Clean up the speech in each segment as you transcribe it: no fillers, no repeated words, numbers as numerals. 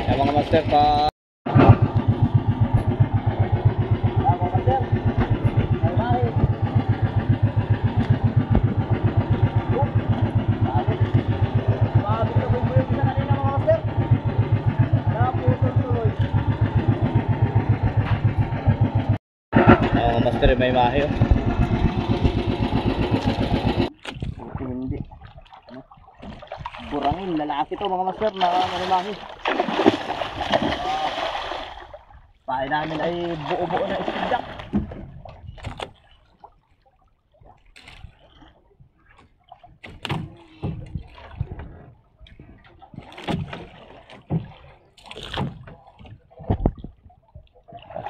Yan mga master pa. Master, may mahi oh. Hindi. Burangin, lalaki to mga master na may mahi. Pahay namin ay buo-buo na istindak.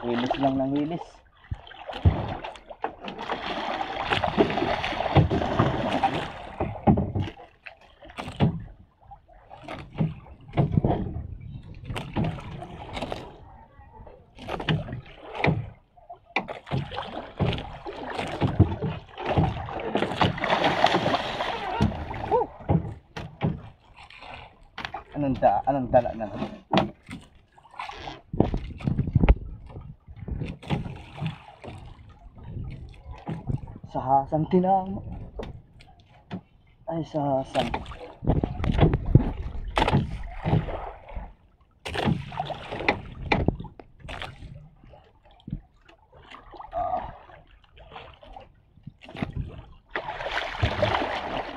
Wilis lang ng wilis. Anong dala na? Sahasan tinamo. Ay, sahasan.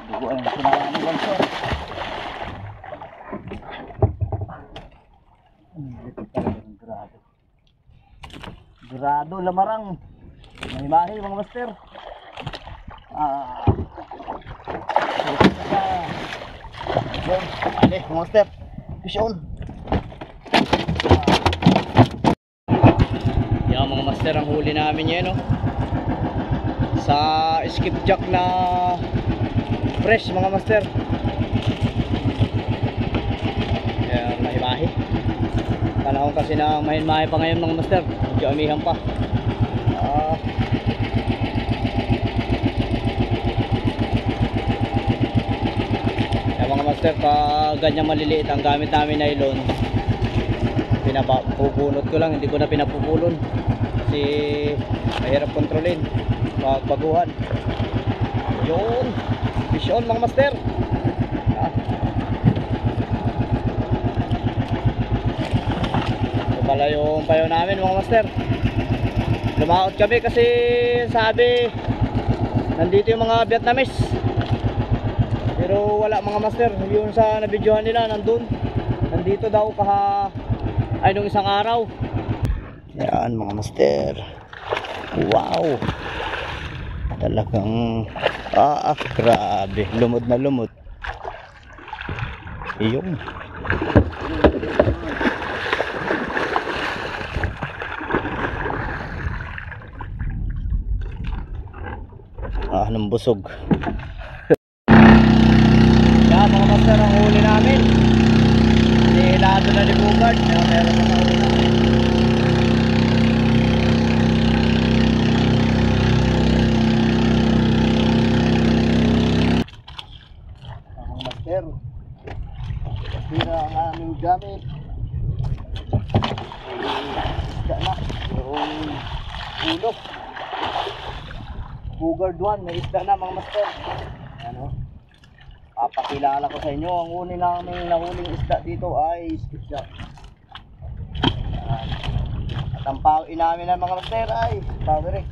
Dugo ang sinawaan ng banser. Grado lamarang may mahi mga master. Yun, ali mga master, fish on. Yan mga master, ang huli namin yan oh. Sa skipjack na fresh mga master. Yan, mahi-mahi. Panahon kasi na mahin-mahi pa ngayon mga master. Medyo amihan pa. Mga master, pag ganyan maliliit ang gamit namin nylon, pinapupulot ko lang, hindi ko na pinapupulon kasi mahirap kontrolin pag baguhan. Yun, fish on mga master. Ito pala yung payo namin mga master. Lumaot kami kasi sabi nandito yung mga Vietnamese, pero wala mga master. Yung sa nabidyohan nila nandito daw nung isang araw. Yan mga master, wow, talagang grabe, lumod na lumod. Iyon ng busog. Yan mga master, ang huli namin nilado na ni Bugard. Meron na huli namin. Mga master, pira ang aming gamit. Isda na yung ulo. Bugard 1, may isda na mga master. Ayan o, papakilala ko sa inyo. Ang huli namin nahuling isda dito ay skipjack. At ang pauwi namin ng mga master ay Power Rick.